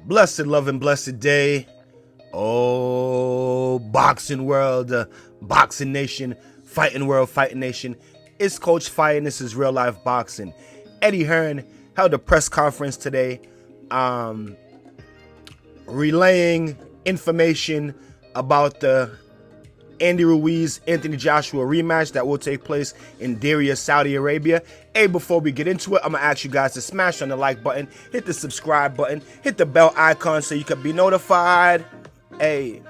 Blessed, loving, blessed day. Oh, boxing world, boxing nation, fighting world, fighting nation. It's Coach Fire, and this is Real Life Boxing. Eddie Hearn held a press conference today, relaying information about the Andy Ruiz, Anthony Joshua rematch that will take place in Diriyah, Saudi Arabia. Hey, before we get into it, I'm going to ask you guys to smash on the like button, hit the subscribe button, hit the bell icon so you can be notified. Hey,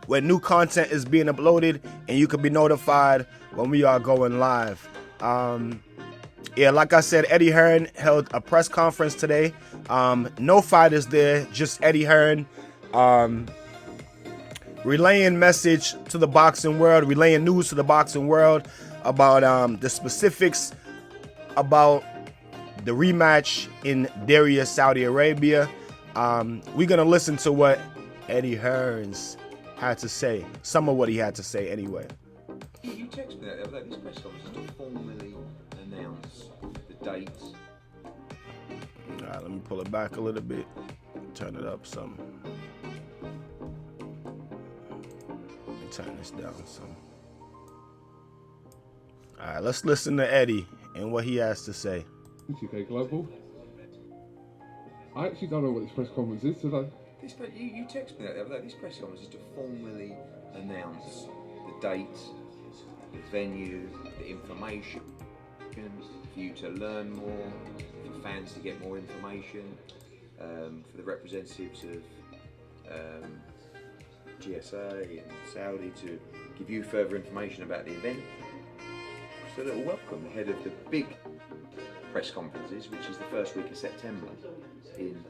when new content is being uploaded, and you can be notified when we are going live. Yeah, like I said, Eddie Hearn held a press conference today. No fighters there, just Eddie Hearn. Relaying message to the boxing world, relaying news to the boxing world about the specifics about the rematch in Diriyah, Saudi Arabia. We're going to listen to what Eddie Hearns had to say. Some of what he had to say anyway. You texted me that this press conference to formally announce the dates. All right, let me pull it back a little bit. Turn it up some. Turn this down some. All right, let's listen to Eddie and what he has to say. Okay, Global. I actually don't know what this press conference is today. You texted me that this press conference is to formally announce the dates, the venue, the information, for you to learn more, for fans to get more information, for the representatives of GSA and Saudi to give you further information about the event. So a little welcome ahead of the big press conferences, which is the first week of September in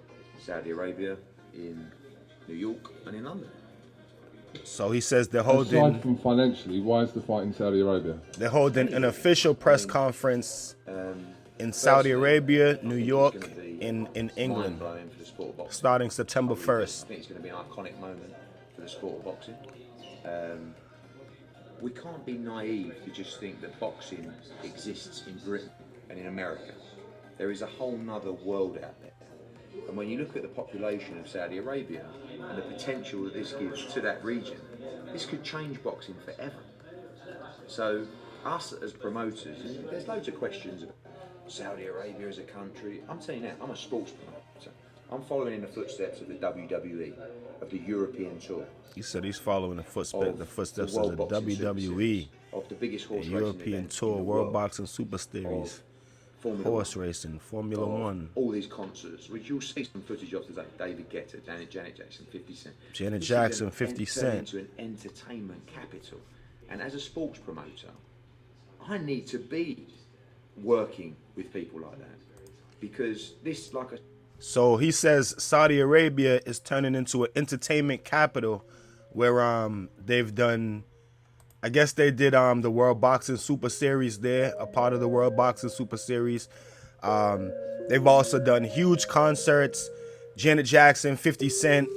Saudi Arabia, in New York and in London. So he says they're holding... Aside from financially, why is the fight in Saudi Arabia? They're holding an official press conference in Saudi Arabia, New York, in England, starting September 1st. I think it's going to be an iconic moment for the sport of boxing. We can't be naive to just think that boxing exists in Britain and in America. There is a whole nother world out there. And when you look at the population of Saudi Arabia and the potential that this gives to that region, this could change boxing forever. So us as promoters, there's loads of questions about Saudi Arabia as a country. I'm telling you now, I'm a sports promoter. I'm following in the footsteps of the WWE, of the European Tour. He said he's following the footsteps of the WWE, of the biggest horse European Tour, World Boxing Super Series, horse racing, Formula One. All these concerts, which you'll see some footage of today. David Guetta, Janet Jackson, 50 Cent. Janet Jackson, 50 Cent. Into an entertainment capital. And as a sports promoter, I need to be working with people like that. Because this, like a... So he says Saudi Arabia is turning into an entertainment capital where they've done, I guess they did the World Boxing Super Series there, a part of the World Boxing Super Series. They've also done huge concerts, Janet Jackson, 50 Cent,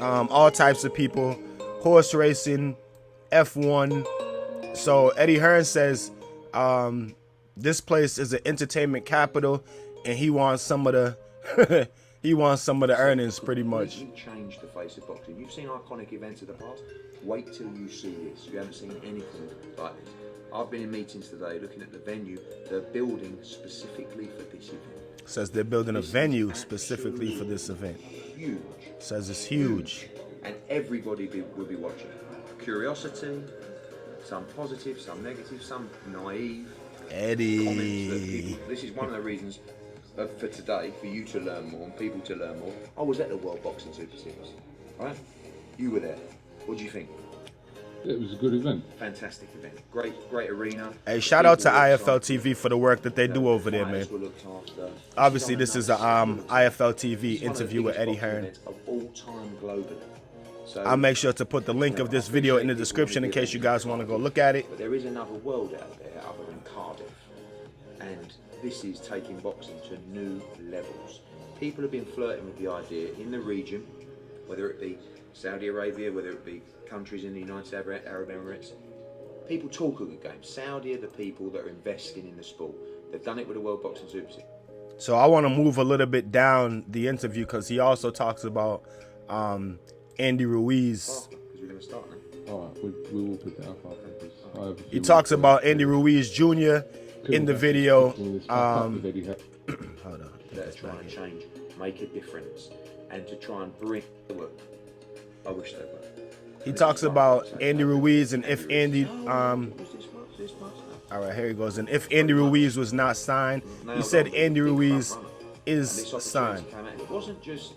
all types of people, horse racing, F1. So Eddie Hearn says this place is an entertainment capital, and he wants some of the earnings, pretty much. You changed the face of boxing. You've seen iconic events of the past. Wait till you see this. You haven't seen anything like this. I've been in meetings today looking at the venue. They're building specifically for this event. Says they're building a venue specifically for this event. Huge. Says it's huge. And everybody will be watching. Curiosity, some positive, some negative, some naive. Eddie. This is one of the reasons for today, for you to learn more and people to learn more. I was at the World Boxing Super Series, right? You were there. What do you think? It was a good event. Fantastic event. Great arena. Hey, shout out to IFL TV for the work that they do over there, man. Obviously, this is a IFL TV interview with Eddie Hearn. Of all time globally. So I'll make sure to put the link of this video in the description in case you guys want to go look at it. But there is another world out there other than Cardiff. And this is taking boxing to new levels. People have been flirting with the idea in the region, whether it be Saudi Arabia, whether it be countries in the United Arab Emirates. People talk a good game. Saudi are the people that are investing in the sport. They've done it with the World Boxing Super Series. So I want to move a little bit down the interview because he also talks about Andy Ruiz. Because we're going to start now. Alright, we will pick it up after this. He talks about Andy Ruiz Jr. in the video. That are trying to change, make a difference, and to try and bring the work. I wish they were. He talks about Andy Ruiz and if Andy This much. all right, here he goes. And if Andy Ruiz was not signed, he said Andy Ruiz is signed. It wasn't just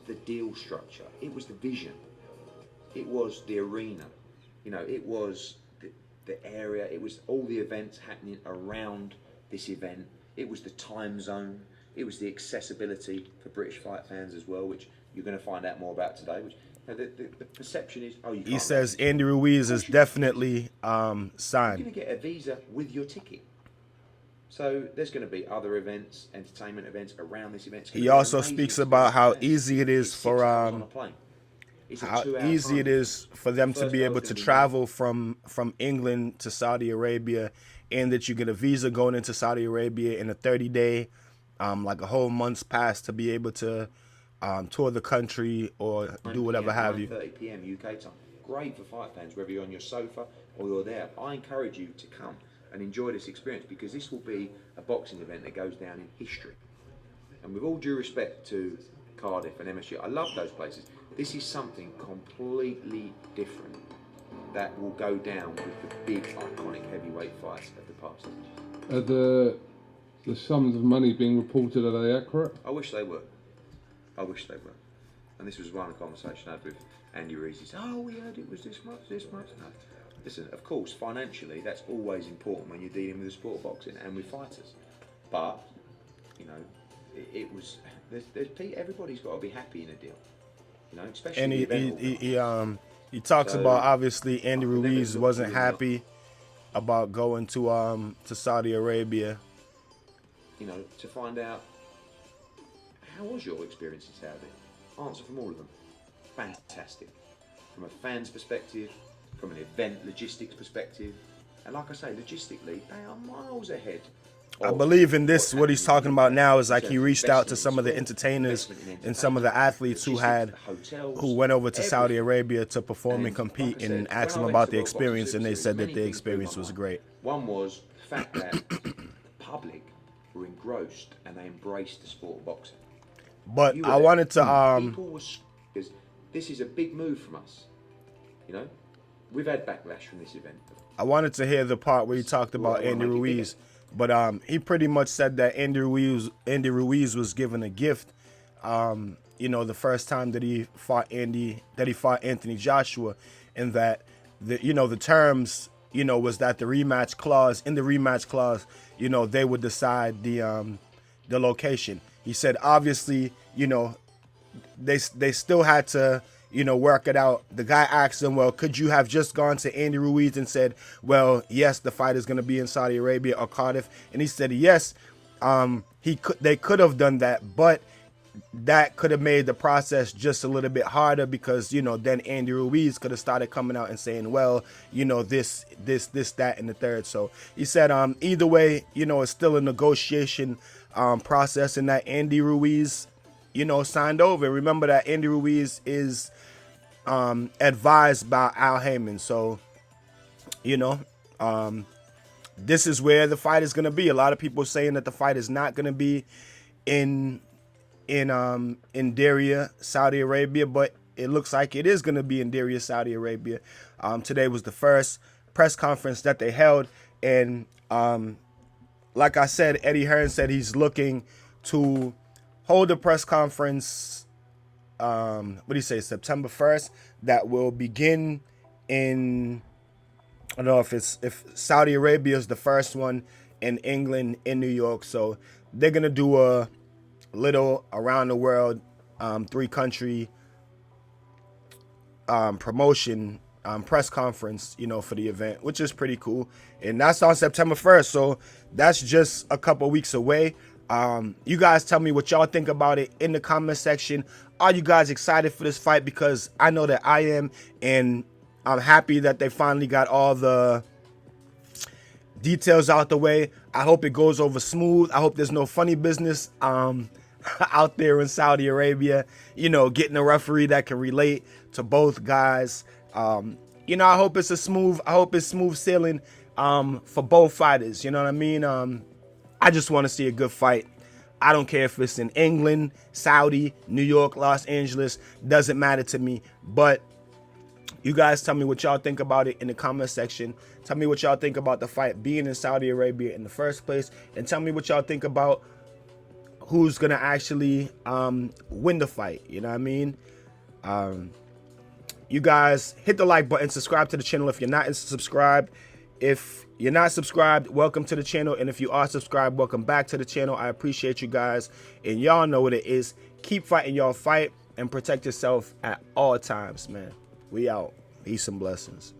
the deal structure, it was the vision, it was the arena, it was the area, it was all the events happening around this event, it was the time zone, it was the accessibility for British fight fans as well, which you're going to find out more about today. Which the perception is, you can't. He says Andy Ruiz is definitely You're signed. going to get a visa with your ticket. So there's going to be other events, entertainment events around this event. He also speaks about how easy it is for them to be able to travel from England to Saudi Arabia, and that you get a visa going into Saudi Arabia in a 30-day, like a whole month's pass to be able to tour the country or do whatever have you. 9:30 p.m. UK time. Great for fight fans, whether you're on your sofa or you're there. I encourage you to come and enjoy this experience, because this will be a boxing event that goes down in history. And with all due respect to Cardiff and MSG, I love those places. This is something completely different that will go down with the big iconic heavyweight fights of the past. Are the sums of money being reported, are they accurate? I wish they were. And this was one conversation I had with Andy Ruiz. He said, we heard it was this much. No. Listen, of course, financially, that's always important when you're dealing with a sport of boxing and with fighters. But, it was, everybody's got to be happy in a deal. Especially And he talks about, obviously, Andy Ruiz wasn't happy about going to Saudi Arabia. To find out, how was your experience in Saudi? Answer from all of them. Fantastic. From a fan's perspective, from an event logistics perspective, and like I say, logistically, they are miles ahead. I believe in this, what he's talking about now is like he reached out to some of the entertainers and some of the athletes who went over to Saudi Arabia to perform and compete, and asked them about the experience, and they said that the experience was great. One was the fact that the public were engrossed and they embraced the sport of boxing. But I wanted to people were, because this is a big move from us. We've had backlash from this event. I wanted to hear the part where he talked about Andy Ruiz, but he pretty much said that Andy Ruiz was given a gift. The first time that he fought Anthony Joshua, and that the terms was that the rematch clause, they would decide the location. He said obviously they still had to work it out. The guy asked him, well, could you have just gone to Andy Ruiz and said, well, yes, the fight is going to be in Saudi Arabia or Cardiff? And he said, yes, they could have done that, but that could have made the process just a little bit harder, because, then Andy Ruiz could have started coming out and saying, well, this, that, and the third. So he said, either way, it's still a negotiation process, and that Andy Ruiz, signed over. Remember that Andy Ruiz is advised by Al Heyman. So, this is where the fight is going to be. A lot of people saying that the fight is not going to be in Diriyah, Saudi Arabia, but it looks like it is going to be in Diriyah, Saudi Arabia. Today was the first press conference that they held, and like I said, Eddie Hearn said he's looking to hold a press conference, September 1st, that will begin in, I don't know if Saudi Arabia is the first one, in England, in New York. So they're going to do a little around the world, 3-country promotion press conference, for the event, which is pretty cool. And that's on September 1st. So that's just a couple weeks away. You guys tell me what y'all think about it in the comment section. Are you guys excited for this fight? Because I know that I am, and I'm happy that they finally got all the details out the way. I hope it goes over smooth. I hope there's no funny business out there in Saudi Arabia, you know, getting a referee that can relate to both guys. You know, I hope it's smooth sailing for both fighters. You know what I mean? I just want to see a good fight. I don't care if it's in England, Saudi, New York, Los Angeles, doesn't matter to me. But you guys tell me what y'all think about it in the comment section. Tell me what y'all think about the fight being in Saudi Arabia in the first place. And tell me what y'all think about who's going to actually win the fight. You know what I mean? You guys hit the like button, subscribe to the channel if you're not subscribed. If you're not subscribed, welcome to the channel. And if you are subscribed, welcome back to the channel. I appreciate you guys. And y'all know what it is. Keep fighting your fight and protect yourself at all times, man. We out. Peace and blessings.